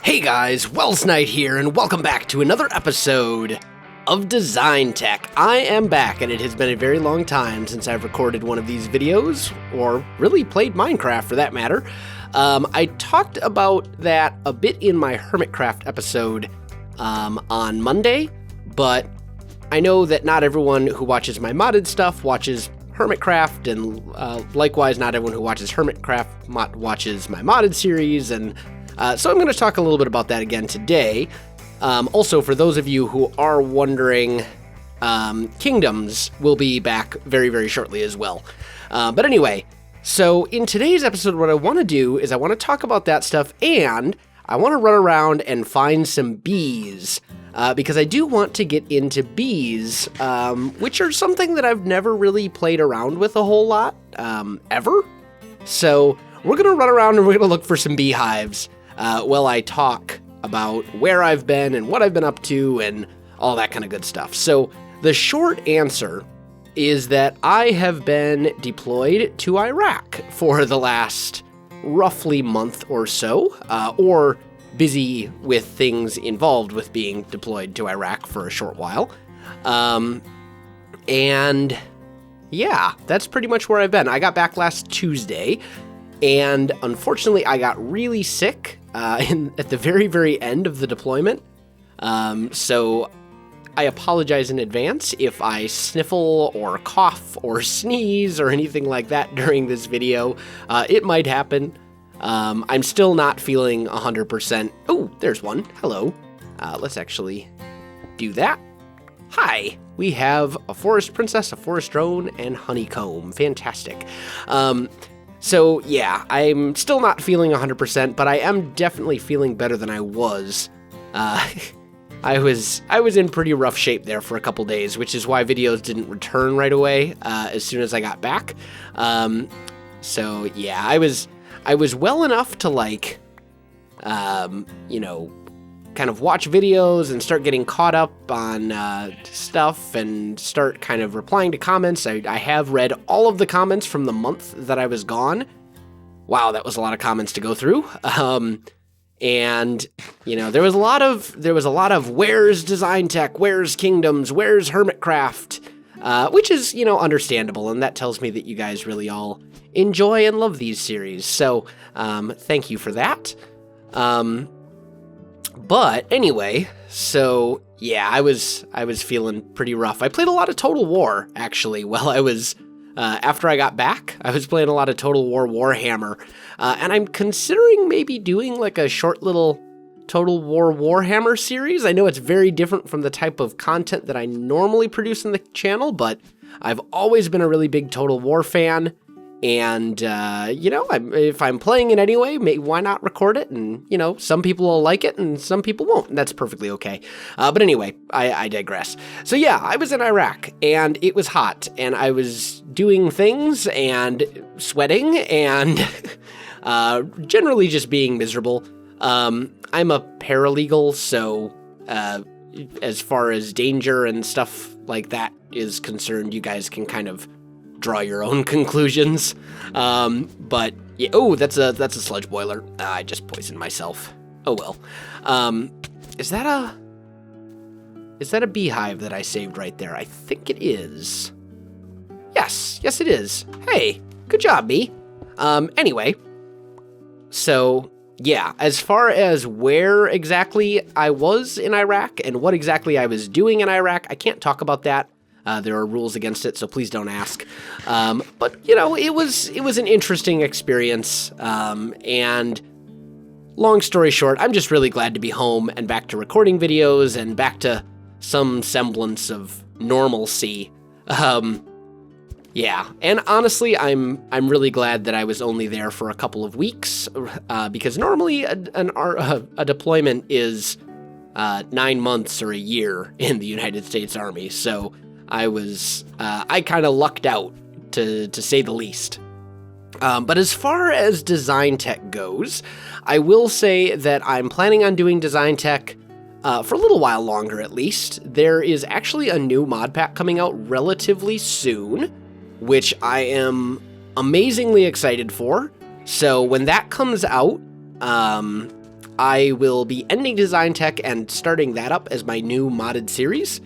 Hey guys, Welsknight here, and welcome back to another episode of DesignTech. I am back, and it has been a very long time since I've recorded one of these videos, or really played Minecraft for that matter. I talked about that a bit in my Hermitcraft episode on Monday, but I know that not everyone who watches my modded stuff watches Hermitcraft, and likewise not everyone who watches Hermitcraft watches my modded series, and so I'm going to talk a little bit about that again today. Also, for those of you who are wondering, Kingdoms will be back very, very shortly as well. But anyway, so in today's episode, what I want to do is I want to talk about that stuff, and I want to run around and find some bees, because I do want to get into bees, which are something that I've never really played around with a whole lot, ever. So we're going to run around and we're going to look for some beehives while I talk about where I've been and what I've been up to and all that kind of good stuff. So the short answer is that I have been deployed to Iraq for the last roughly month or so, or busy with things involved with being deployed to Iraq for a short while. And yeah, that's pretty much where I've been. I got back last Tuesday, and unfortunately I got really sick at the very, very end of the deployment. So I apologize in advance if I sniffle or cough or sneeze or anything like that during this video. It might happen. I'm still not feeling 100%. Oh, there's one. Hello. Let's actually do that. Hi. We have a forest princess, a forest drone, and honeycomb. Fantastic. So yeah, I'm still not feeling 100%, but I am definitely feeling better than I was. I was in pretty rough shape there for a couple days, which is why videos didn't return right away as soon as I got back. So yeah, I was well enough to like, kind of watch videos and start getting caught up on stuff and start kind of replying to comments. I have read all of the comments from the month that I was gone. Wow, that was a lot of comments to go through. And there was a lot of where's DesignTech, where's Kingdoms, where's Hermitcraft, which is understandable, and that tells me that you guys really all enjoy and love these series. So thank you for that. But anyway, so yeah, I was feeling pretty rough. I played a lot of Total War, actually, while I was, after I got back. I was playing a lot of Total War Warhammer, and I'm considering maybe doing like a short little Total War Warhammer series. I know it's very different from the type of content that I normally produce in the channel, but I've always been a really big Total War fan. And, if I'm playing it anyway, why not record it? And, some people will like it and some people won't. And that's perfectly okay. But anyway, I digress. So yeah, I was in Iraq and it was hot and I was doing things and sweating and generally just being miserable. I'm a paralegal, so as far as danger and stuff like that is concerned, you guys can kind of draw your own conclusions. But yeah, oh, that's a sludge boiler. I just poisoned myself. Oh well. Is that a beehive that I saved right there? I think it is. Yes it is. Hey, good job, bee. Anyway, so yeah, as far as where exactly I was in Iraq and what exactly I was doing in Iraq, I can't talk about that. There are rules against it, so please don't ask. But it was an interesting experience. And long story short, I'm just really glad to be home and back to recording videos and back to some semblance of normalcy. Yeah, and honestly, I'm really glad that I was only there for a couple of weeks, because normally a deployment is 9 months or a year in the United States Army. So I kind of lucked out, to say the least. But as far as DesignTech goes, I will say that I'm planning on doing DesignTech for a little while longer at least. There is actually a new Modpack coming out relatively soon, which I am amazingly excited for. So when that comes out, I will be ending DesignTech and starting that up as my new modded series.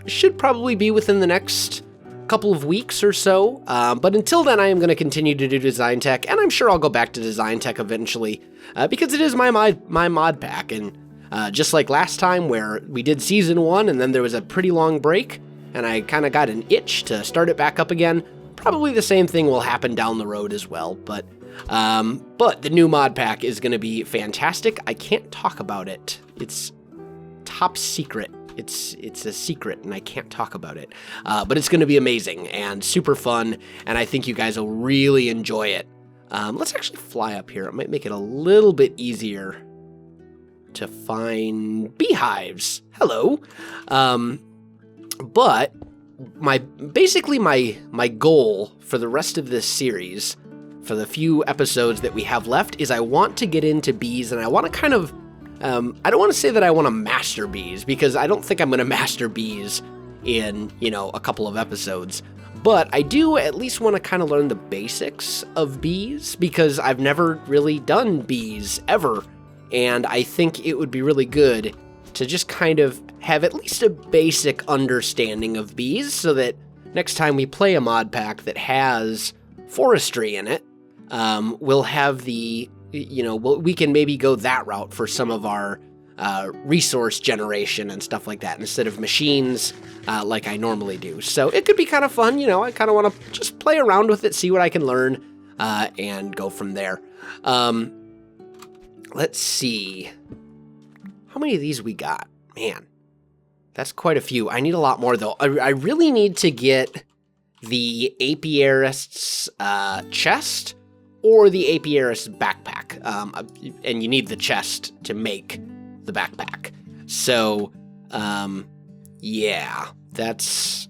Should probably be within the next couple of weeks or so, but until then I am going to continue to do DesignTech, and I'm sure I'll go back to DesignTech eventually, because it is my mod pack, and just like last time where we did Season 1 and then there was a pretty long break, and I kind of got an itch to start it back up again, probably the same thing will happen down the road as well, but the new mod pack is going to be fantastic. I can't talk about it. It's top secret. It's a secret, and I can't talk about it. But it's going to be amazing and super fun, and I think you guys will really enjoy it. Let's actually fly up here. It might make it a little bit easier to find beehives. Hello. But my goal for the rest of this series, for the few episodes that we have left, is I want to get into bees, and I want to kind of I don't want to say that I want to master bees, because I don't think I'm going to master bees in, a couple of episodes. But I do at least want to kind of learn the basics of bees, because I've never really done bees ever. And I think it would be really good to just kind of have at least a basic understanding of bees, so that next time we play a mod pack that has forestry in it, we'll have the... we can maybe go that route for some of our resource generation and stuff like that, instead of machines like I normally do. So it could be kind of fun, I kind of want to just play around with it, see what I can learn, and go from there. Let's see. How many of these we got? Man, that's quite a few. I need a lot more, though. I really need to get the apiarist's chest, or the apiarist's backpack, and you need the chest to make the backpack. So, yeah, that's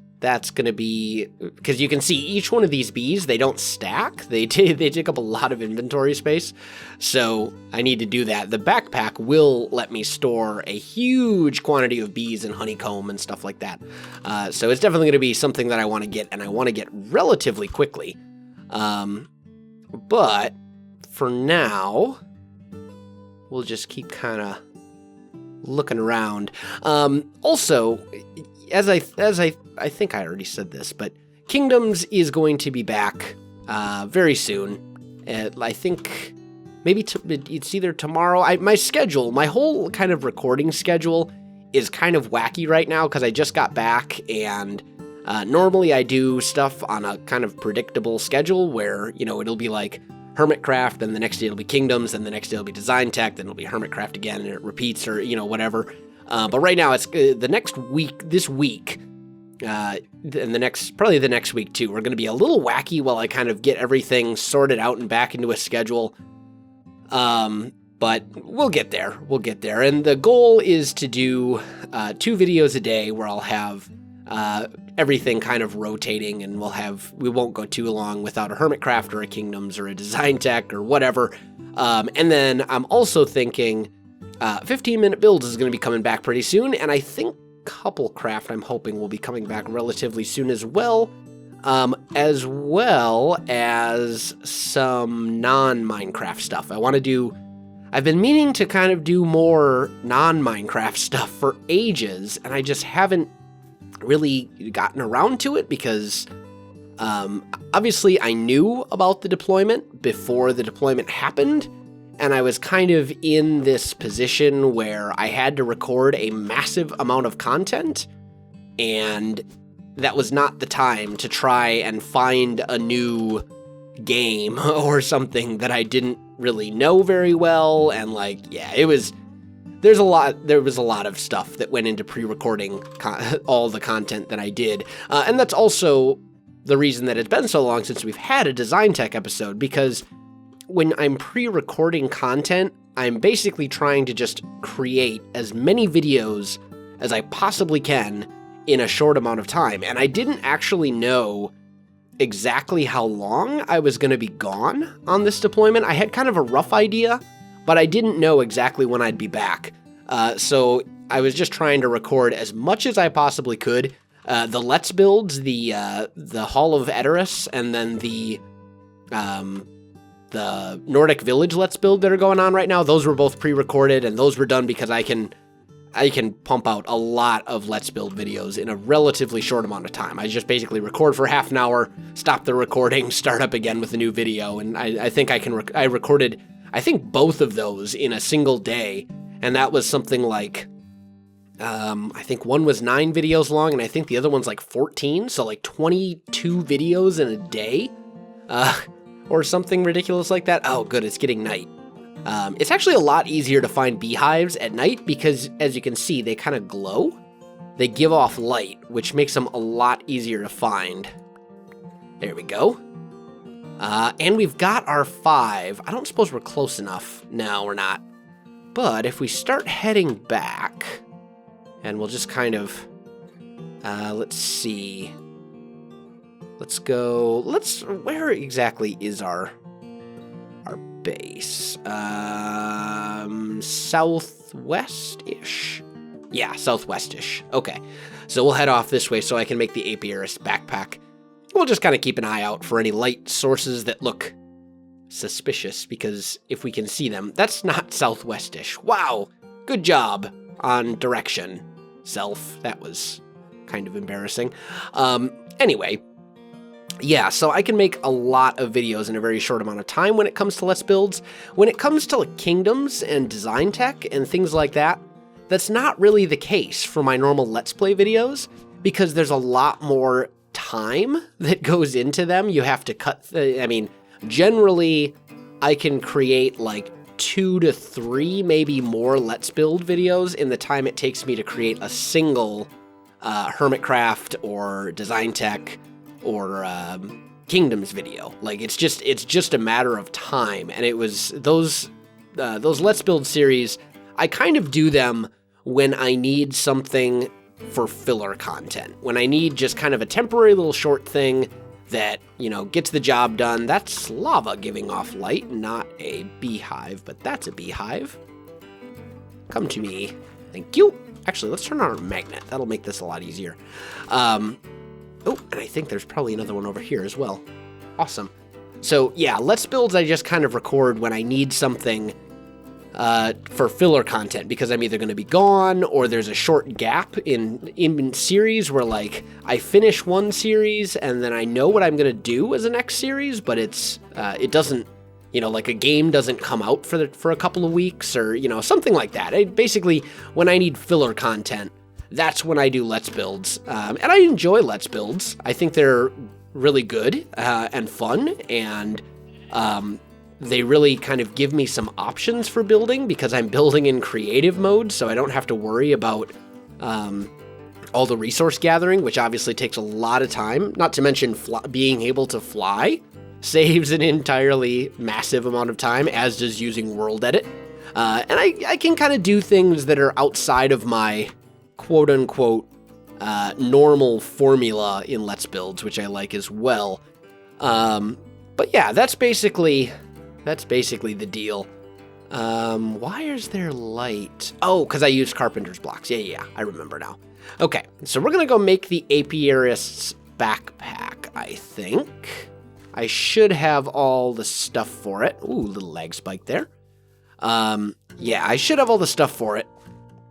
going to be, because you can see each one of these bees, they don't stack. They take up a lot of inventory space, so I need to do that. The backpack will let me store a huge quantity of bees and honeycomb and stuff like that. So it's definitely going to be something that I want to get, and I want to get relatively quickly. But for now, we'll just keep kind of looking around. Also, as I think I already said this, but Kingdoms is going to be back very soon. I think maybe it's either tomorrow. My whole kind of recording schedule is kind of wacky right now, because I just got back, and normally I do stuff on a kind of predictable schedule where, it'll be like Hermitcraft, then the next day it'll be Kingdoms, then the next day it'll be DesignTech, then it'll be Hermitcraft again, and it repeats, or, whatever. But right now it's the next week, this week, and probably the next week too, we're going to be a little wacky while I kind of get everything sorted out and back into a schedule. But we'll get there. And the goal is to do 2 videos a day where I'll have everything kind of rotating, and we won't go too long without a Hermitcraft or a Kingdoms or a DesignTech or whatever. And then I'm also thinking 15-minute builds is going to be coming back pretty soon, and I think Couplecraft I'm hoping will be coming back relatively soon as well as some non-Minecraft stuff. I've been meaning to kind of do more non-Minecraft stuff for ages, and I just haven't really gotten around to it, because obviously I knew about the deployment before the deployment happened, and I was kind of in this position where I had to record a massive amount of content, and that was not the time to try and find a new game or something that I didn't really know very well, and there was a lot of stuff that went into pre-recording all the content that I did, and that's also the reason that it's been so long since we've had a DesignTech episode, because when I'm pre-recording content, I'm basically trying to just create as many videos as I possibly can in a short amount of time, and I didn't actually know exactly how long I was going to be gone on this deployment. I had kind of a rough idea, but I didn't know exactly when I'd be back. So I was just trying to record as much as I possibly could. The Let's Builds, the Hall of Edoras, and then the the Nordic Village Let's Build that are going on right now, those were both pre-recorded, and those were done because I can pump out a lot of Let's Build videos in a relatively short amount of time. I just basically record for half an hour, stop the recording, start up again with a new video, and I think I recorded, I think, both of those in a single day, and that was something like, I think one was 9 videos long, and I think the other one's like 14, so like 22 videos in a day, or something ridiculous like that. Oh, good, it's getting night. It's actually a lot easier to find beehives at night because, as you can see, they kind of glow. They give off light, which makes them a lot easier to find. There we go. And we've got our 5. I don't suppose we're close enough. No, we're not. But if we start heading back, and we'll just kind of, let's see. Let's go, where exactly is our base? Southwest-ish? Yeah, southwest-ish. Okay. So we'll head off this way so I can make the apiarist backpack. We'll just kind of keep an eye out for any light sources that look suspicious, because if we can see them, that's not southwest-ish. Wow! Good job on direction, self. That was kind of embarrassing. Anyway, yeah, so I can make a lot of videos in a very short amount of time when it comes to Let's Builds. When it comes to like kingdoms and DesignTech and things like that, that's not really the case for my normal Let's Play videos, because there's a lot more time that goes into them. You have to cut, generally I can create like 2 to 3, maybe more Let's Build videos in the time it takes me to create a single Hermitcraft or DesignTech or Kingdoms video. Like, it's just a matter of time. And it was those Let's Build series, I kind of do them when I need something for filler content. When I need just kind of a temporary little short thing that, gets the job done. That's lava giving off light, not a beehive, but that's a beehive. Come to me. Thank you. Actually, let's turn on our magnet. That'll make this a lot easier. Oh, and I think there's probably another one over here as well. Awesome. So yeah, Let's Builds I just kind of record when I need something for filler content, because I'm either going to be gone or there's a short gap in series where, like, I finish one series and then I know what I'm going to do as the next series, but it doesn't, like a game doesn't come out for a couple of weeks, or, something like that. Basically, when I need filler content, that's when I do Let's Builds. And I enjoy Let's Builds. I think they're really good and fun, and they really kind of give me some options for building, because I'm building in creative mode, so I don't have to worry about all the resource gathering, which obviously takes a lot of time. Not to mention being able to fly saves an entirely massive amount of time, as does using World Edit. And I can kind of do things that are outside of my quote-unquote normal formula in Let's Builds, which I like as well. But yeah, that's basically the deal. Why is there light? Oh, because I used carpenter's blocks. Yeah, I remember now. Okay, so we're going to go make the apiarist's backpack, I think. I should have all the stuff for it. Ooh, little lag spike there. Yeah, I should have all the stuff for it.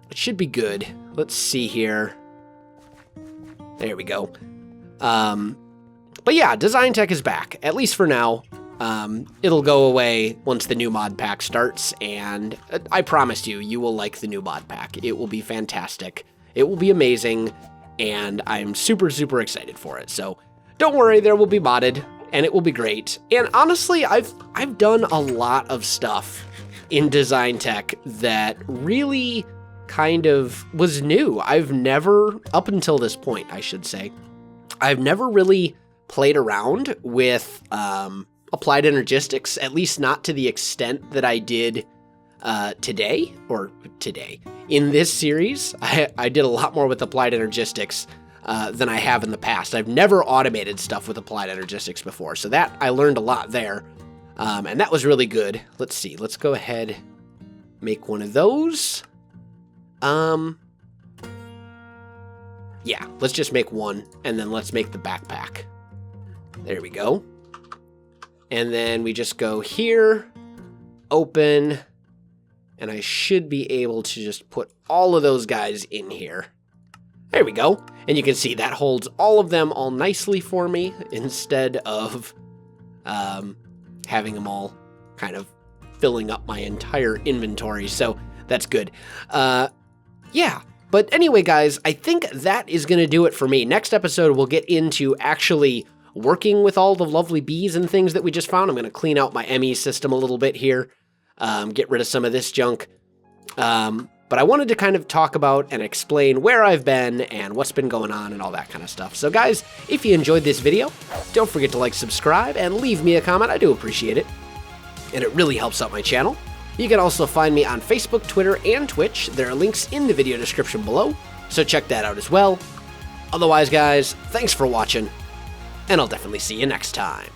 It should be good. Let's see here. There we go. But yeah, DesignTech is back, at least for now. It'll go away once the new mod pack starts, and I promise you will like the new mod pack. It will be fantastic. It will be amazing, and I'm super, super excited for it. So don't worry, there will be modded, and it will be great. And honestly, I've done a lot of stuff in DesignTech that really kind of was new. I've never, up until this point, I should say, I've never really played around with applied energistics, at least not to the extent that I did today. In this series, I did a lot more with applied energistics than I have in the past. I've never automated stuff with applied energistics before, so that I learned a lot there, and that was really good. Let's see, let's go ahead, make one of those. Yeah, let's just make one, and then let's make the backpack. There we go. And then we just go here, open, and I should be able to just put all of those guys in here. There we go. And you can see that holds all of them all nicely for me instead of having them all kind of filling up my entire inventory. So that's good. Yeah. But anyway, guys, I think that is going to do it for me. Next episode, we'll get into actually working with all the lovely bees and things that we just found. I'm going to clean out my ME system a little bit here, get rid of some of this junk. But I wanted to kind of talk about and explain where I've been and what's been going on and all that kind of stuff. So guys, if you enjoyed this video, don't forget to like, subscribe, and leave me a comment. I do appreciate it, and it really helps out my channel. You can also find me on Facebook, Twitter, and Twitch. There are links in the video description below, so check that out as well. Otherwise, guys, thanks for watching, and I'll definitely see you next time.